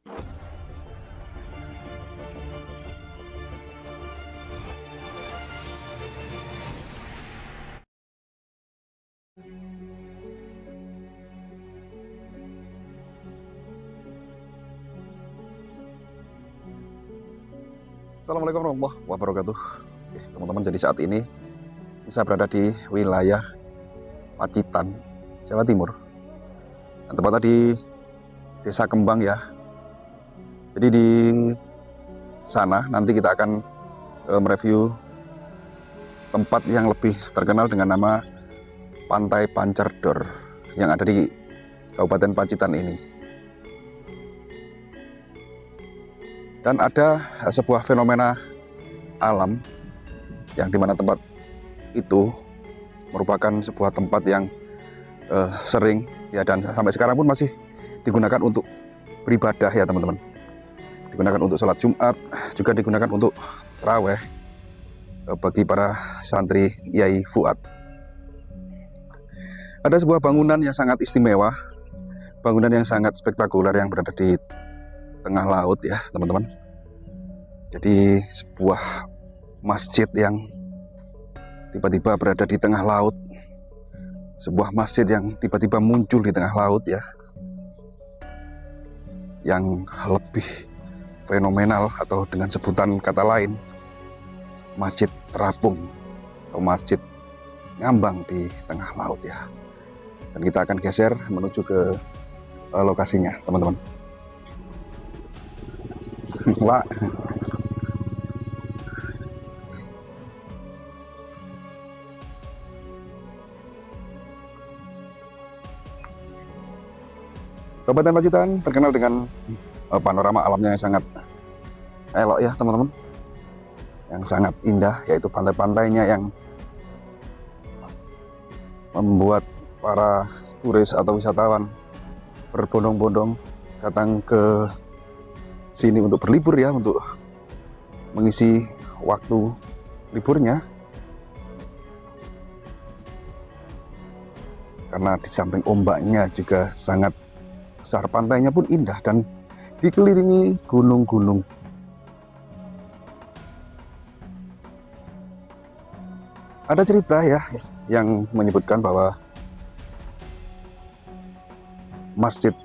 Assalamualaikum warahmatullahi wabarakatuh. Teman-teman, jadi saat ini saya berada di wilayah Pacitan, Jawa Timur. Tepatnya di Desa Kembang ya. Jadi di sana nanti kita akan mereview tempat yang lebih terkenal dengan nama Pantai Pancerdor yang ada di Kabupaten Pacitan ini. Dan ada sebuah fenomena alam yang dimana tempat itu merupakan sebuah tempat yang sering ya, dan sampai sekarang pun masih digunakan untuk beribadah ya teman-teman. Digunakan untuk sholat Jumat, juga digunakan untuk taraweh bagi para santri Yai Fuad. Ada sebuah bangunan yang sangat istimewa, bangunan yang sangat spektakuler yang berada di tengah laut ya teman-teman. Jadi sebuah masjid yang tiba-tiba berada di tengah laut, sebuah masjid yang tiba-tiba muncul di tengah laut ya, yang lebih fenomenal atau dengan sebutan kata lain masjid terapung atau masjid ngambang di tengah laut ya. Dan kita akan geser menuju ke lokasinya teman-teman. Wah. Kabupaten Pacitan terkenal dengan panorama alamnya yang sangat elok ya teman-teman, yang sangat indah, yaitu pantai-pantainya yang membuat para turis atau wisatawan berbondong-bondong datang ke sini untuk berlibur ya, untuk mengisi waktu liburnya. Karena di samping ombaknya juga sangat besar, pantainya pun indah dan dikelilingi gunung-gunung. Ada cerita ya yang menyebutkan bahwa masjid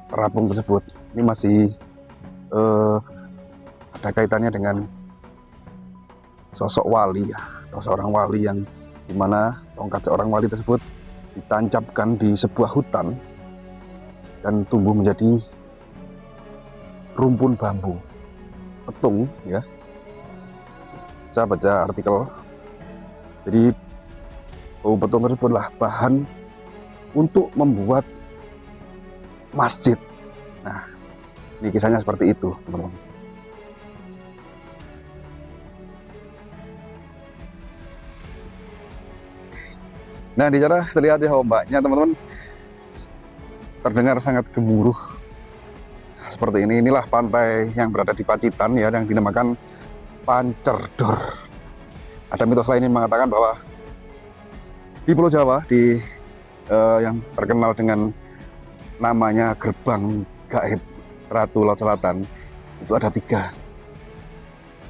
terapung tersebut ini masih ada kaitannya dengan sosok wali ya, atau seorang wali yang dimana tongkat seorang wali tersebut ditancapkan di sebuah hutan dan tumbuh menjadi rumpun bambu petung ya. Saya baca artikel, jadi bambu petung tersebutlah bahan untuk membuat masjid. Nah, ini kisahnya seperti itu teman-teman. Nah, di sana terlihat ya ombaknya teman-teman, terdengar sangat gemuruh seperti ini. Inilah pantai yang berada di Pacitan ya, yang dinamakan Pancerdor. Ada mitos lain yang mengatakan bahwa di Pulau Jawa yang terkenal dengan namanya gerbang gaib Ratu Laut Selatan itu ada 3.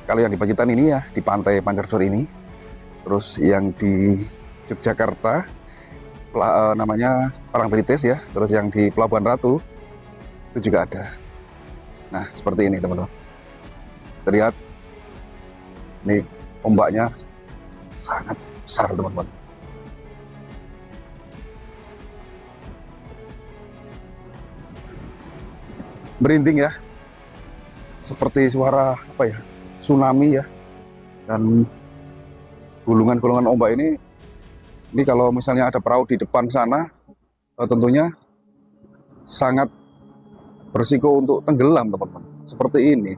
Kalau yang di Pacitan ini ya di Pantai Pancerdor ini, terus yang di Yogyakarta namanya Parangtritis ya, terus yang di Pelabuhan Ratu itu juga ada. Nah seperti ini teman-teman, terlihat ini ombaknya sangat besar teman-teman. Merinding ya, seperti suara apa ya, tsunami ya. Dan gulungan-gulungan ombak ini kalau misalnya ada perahu di depan sana, tentunya sangat berisiko untuk tenggelam teman-teman. Seperti ini,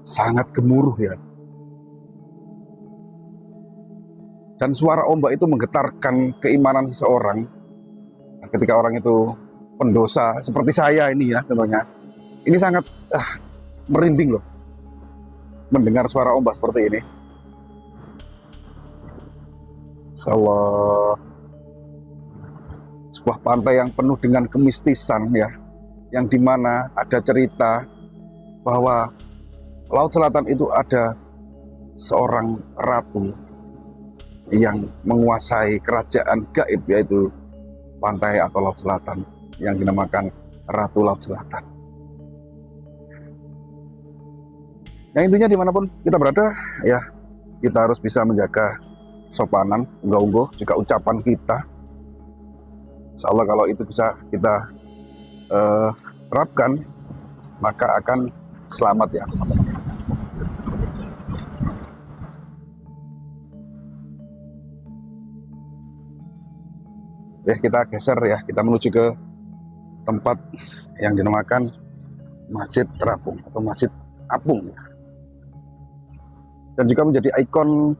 sangat gemuruh ya. Dan suara ombak itu menggetarkan keimanan seseorang. Ketika orang itu pendosa seperti saya ini ya contohnya, ini sangat merinding loh mendengar suara ombak seperti ini. Insyaallah, sebuah pantai yang penuh dengan kemistisan ya, yang dimana ada cerita bahwa Laut Selatan itu ada seorang ratu yang menguasai kerajaan gaib, yaitu pantai atau Laut Selatan, yang dinamakan Ratu Laut Selatan. Nah, intinya dimanapun kita berada, ya kita harus bisa menjaga sopanan, unggah-ungguh, juga ucapan kita. Insya Allah kalau itu bisa kita terapkan, maka akan selamat ya teman-teman. Ya, kita geser ya, kita menuju ke tempat yang dinamakan Masjid Terapung atau Masjid Apung, dan juga menjadi ikon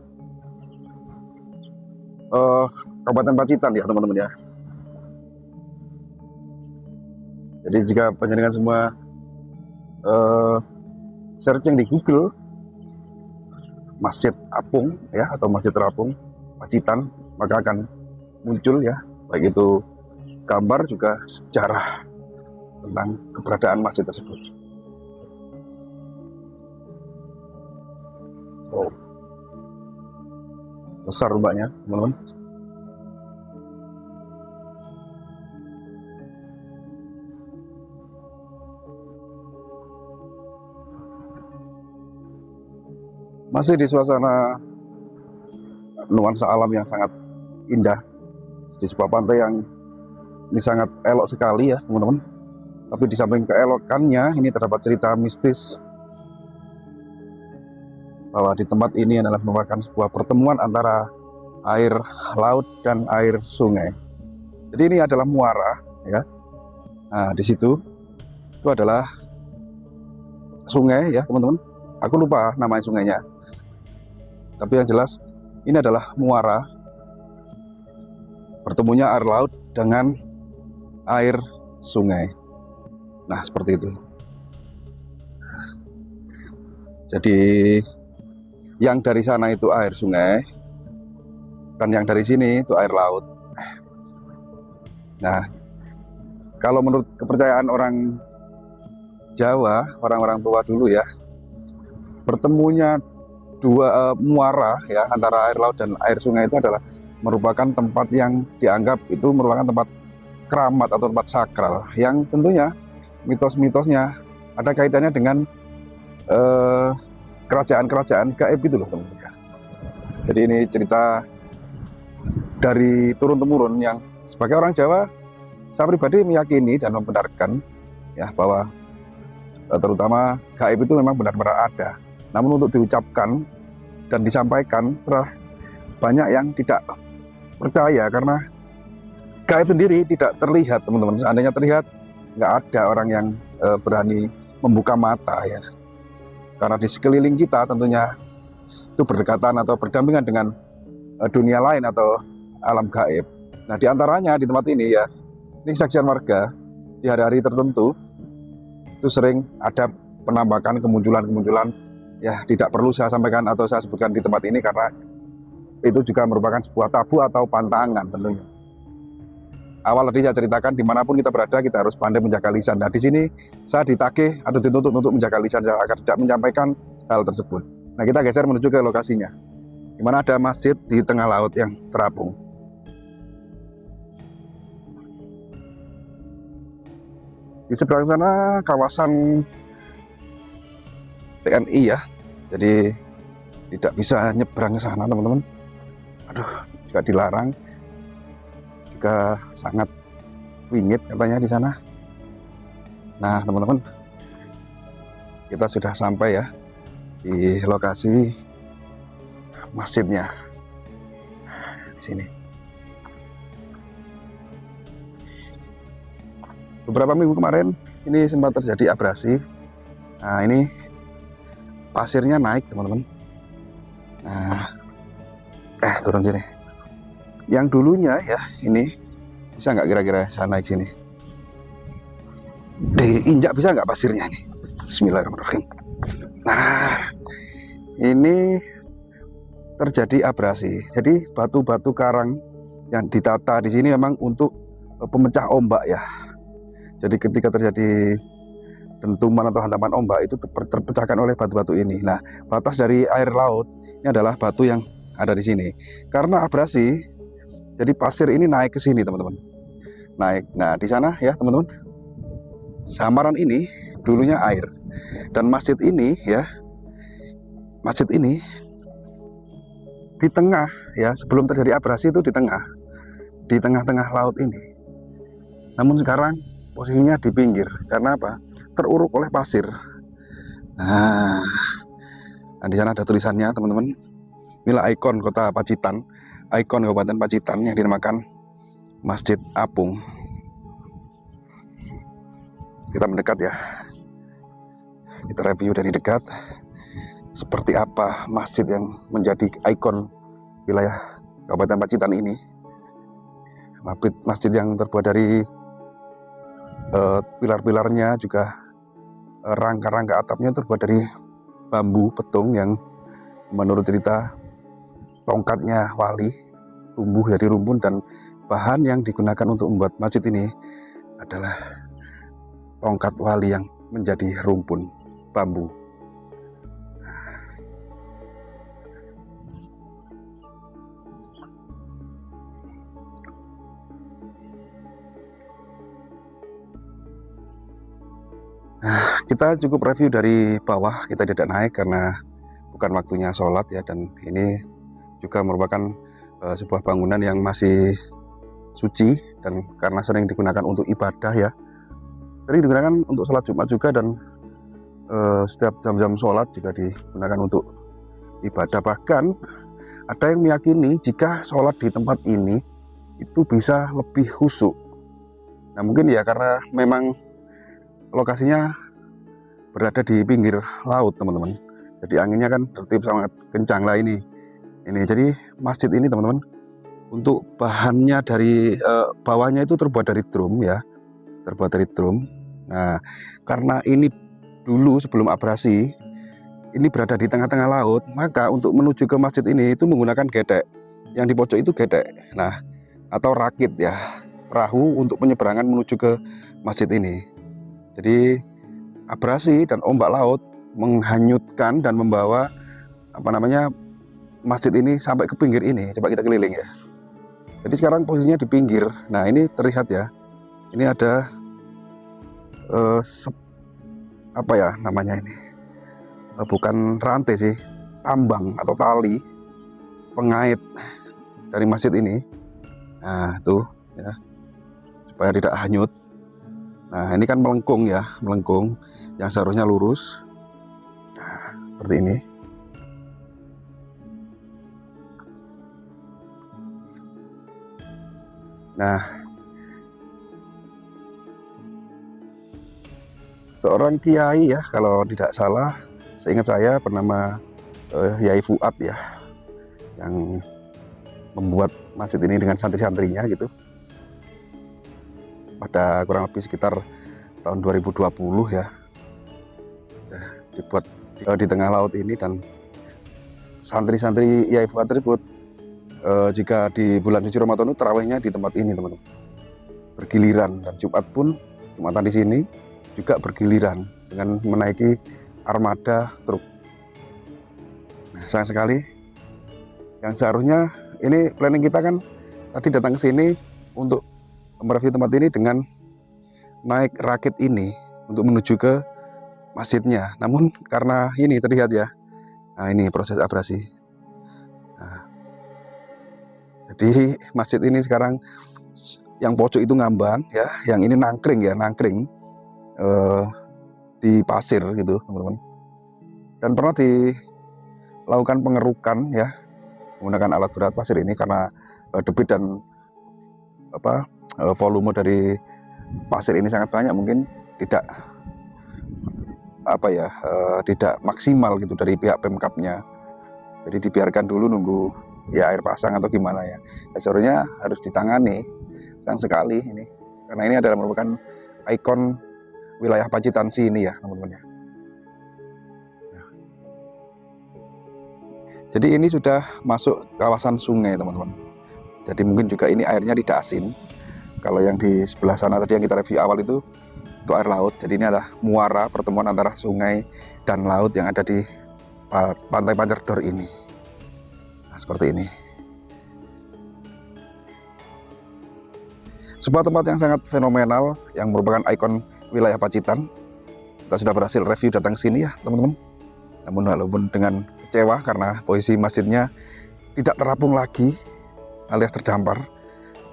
Kabupaten Pacitan ya teman-teman ya. Jadi jika panjenengan semua searching di Google Masjid Apung ya atau Masjid Terapung Pacitan, maka akan muncul ya, baik itu gambar juga sejarah tentang keberadaan masjid tersebut. Oh, besar ombaknya teman-teman. Masih di suasana nuansa alam yang sangat indah, di sebuah pantai yang ini sangat elok sekali ya teman-teman. Tapi di samping keelokannya, ini terdapat cerita mistis bahwa di tempat ini adalah merupakan sebuah pertemuan antara air laut dan air sungai. Jadi ini adalah muara ya. Nah, di situ itu adalah sungai ya teman-teman. Aku lupa nama sungainya. Tapi yang jelas ini adalah muara, bertemunya air laut dengan air sungai. Nah, seperti itu. Jadi yang dari sana itu air sungai, dan yang dari sini itu air laut. Nah, kalau menurut kepercayaan orang Jawa, orang-orang tua dulu ya, bertemunya dua muara ya antara air laut dan air sungai itu adalah merupakan tempat yang dianggap itu merupakan tempat keramat atau tempat sakral, yang tentunya mitos-mitosnya ada kaitannya dengan kerajaan-kerajaan gaib gitu loh teman-teman. Jadi ini cerita dari turun-temurun yang sebagai orang Jawa saya pribadi meyakini dan membenarkan ya bahwa terutama gaib itu memang benar-benar ada. Namun untuk diucapkan dan disampaikan banyak yang tidak percaya karena gaib sendiri tidak terlihat teman-teman. Seandainya terlihat, nggak ada orang yang berani membuka mata ya. Karena di sekeliling kita tentunya itu berdekatan atau berdampingan dengan dunia lain atau alam gaib. Nah, diantaranya di tempat ini ya, ini kesaksian warga di hari-hari tertentu itu sering ada penampakan kemunculan-kemunculan ya, tidak perlu saya sampaikan atau saya sebutkan di tempat ini karena itu juga merupakan sebuah tabu atau pantangan tentunya. Awal tadi saya ceritakan dimanapun kita berada kita harus pandai menjaga lisan. Nah, di sini saya ditagih atau dituntut untuk menjaga lisan saya agar tidak menyampaikan hal tersebut. Nah, kita geser menuju ke lokasinya, di mana ada masjid di tengah laut yang terapung. Di seberang sana kawasan TNI ya, jadi tidak bisa nyebrang ke sana teman-teman. Aduh, juga dilarang, juga sangat wingit katanya di sana. Nah teman-teman, kita sudah sampai ya di lokasi masjidnya di sini. Beberapa minggu kemarin ini sempat terjadi abrasi. Nah, ini pasirnya naik teman-teman. Nah, turun sini. Yang dulunya ya ini bisa nggak kira-kira saya naik sini? Diinjak bisa nggak pasirnya ini? Bismillahirrahmanirrahim. Nah, ini terjadi abrasi. Jadi batu-batu karang yang ditata di sini memang untuk pemecah ombak ya. Jadi ketika terjadi dentuman atau hantaman ombak itu terpecahkan oleh batu-batu ini. Nah, batas dari air laut ini adalah batu yang ada di sini. Karena abrasi, jadi pasir ini naik ke sini, teman-teman. Naik. Nah, di sana ya, teman-teman. Samaran ini dulunya air. Dan masjid ini ya, masjid ini di tengah ya, sebelum terjadi abrasi itu di tengah-tengah laut ini. Namun sekarang posisinya di pinggir. Karena apa? Teruruk oleh pasir. Nah, di sana ada tulisannya, teman-teman. Inilah ikon kota Pacitan, ikon Kabupaten Pacitan yang dinamakan Masjid Apung. Kita mendekat ya. Kita review dari dekat seperti apa masjid yang menjadi ikon wilayah Kabupaten Pacitan ini. Masjid yang terbuat dari pilar-pilarnya, juga rangka-rangka atapnya terbuat dari bambu petung yang menurut cerita tongkatnya wali tumbuh dari rumpun, dan bahan yang digunakan untuk membuat masjid ini adalah tongkat wali yang menjadi rumpun bambu. Nah, kita cukup review dari bawah, kita tidak naik karena bukan waktunya sholat ya, dan ini juga merupakan sebuah bangunan yang masih suci, dan karena sering digunakan untuk ibadah ya, sering digunakan untuk sholat Jumat juga, dan setiap jam-jam sholat juga digunakan untuk ibadah. Bahkan ada yang meyakini jika sholat di tempat ini itu bisa lebih khusyuk. Nah, mungkin ya karena memang lokasinya berada di pinggir laut, teman-teman. Jadi anginnya kan tertib sangat kencang lah ini. Jadi masjid ini, teman-teman, untuk bahannya dari bawahnya itu terbuat dari drum ya, terbuat dari drum. Nah, karena ini dulu sebelum abrasi ini berada di tengah-tengah laut, maka untuk menuju ke masjid ini itu menggunakan gedek. Yang di pojok itu gedek. Nah, atau rakit ya, perahu untuk penyeberangan menuju ke masjid ini. Jadi abrasi dan ombak laut menghanyutkan dan membawa masjid ini sampai ke pinggir ini. Coba kita keliling ya. Jadi sekarang posisinya di pinggir. Nah, ini terlihat ya. Ini ada ini? Bukan rantai sih, tambang atau tali pengait dari masjid ini. Nah, tuh ya. Supaya tidak hanyut. Nah, ini kan melengkung ya, melengkung yang seharusnya lurus. Nah, seperti ini. Nah, seorang kiai ya, kalau tidak salah, seingat saya bernama Yai Fuad ya, yang membuat masjid ini dengan santri-santrinya gitu. Pada kurang lebih sekitar tahun 2020 ya, dibuat di tengah laut ini, dan santri-santri Yai Fuad tersebut jika di bulan suci Ramadan itu tarawihnya di tempat ini, teman-teman, bergiliran, dan Jumat pun Jumatan di sini juga bergiliran dengan menaiki armada truk. Nah, sayang sekali, yang seharusnya ini planning kita kan tadi datang ke sini untuk mereview tempat ini dengan naik rakit ini untuk menuju ke masjidnya. Namun karena ini terlihat ya, nah ini proses abrasi. Nah, jadi masjid ini sekarang yang pojok itu ngambang ya, yang ini nangkring ya, nangkring di pasir gitu, teman-teman. Dan pernah dilakukan pengerukan ya menggunakan alat berat pasir ini karena debit dan volume dari pasir ini sangat banyak, mungkin tidak tidak maksimal gitu dari pihak Pemkapnya. Jadi dibiarkan dulu nunggu ya air pasang atau gimana ya. Seharusnya harus ditangani. Sayang sekali ini, karena ini adalah merupakan ikon wilayah Pacitan sini ya, teman-teman ya. Jadi ini sudah masuk kawasan sungai, teman-teman. Jadi mungkin juga ini airnya tidak asin. Kalau yang di sebelah sana tadi yang kita review awal itu untuk air laut. Jadi ini adalah muara pertemuan antara sungai dan laut yang ada di Pantai Pancerdor ini. Nah, seperti ini. Sebuah tempat yang sangat fenomenal yang merupakan ikon wilayah Pacitan. Kita sudah berhasil review datang sini ya teman-teman. Namun walaupun dengan kecewa karena posisi masjidnya tidak terapung lagi alias terdampar.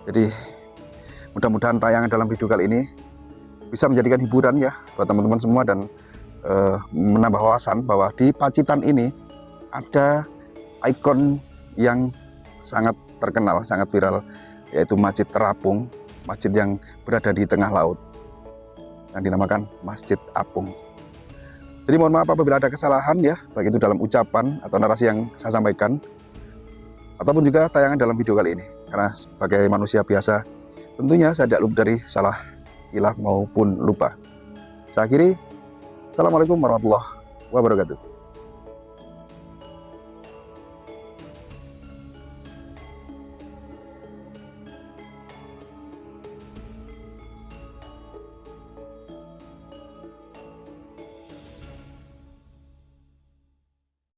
Jadi mudah-mudahan tayangan dalam video kali ini bisa menjadikan hiburan ya buat teman-teman semua dan menambah wawasan bahwa di Pacitan ini ada ikon yang sangat terkenal, sangat viral, yaitu Masjid Terapung, masjid yang berada di tengah laut yang dinamakan Masjid Apung. Jadi mohon maaf apabila ada kesalahan ya, baik itu dalam ucapan atau narasi yang saya sampaikan ataupun juga tayangan dalam video kali ini, karena sebagai manusia biasa tentunya saya tidak luput dari salah, hilaf maupun lupa. Saya akhiri, assalamualaikum warahmatullahi wabarakatuh.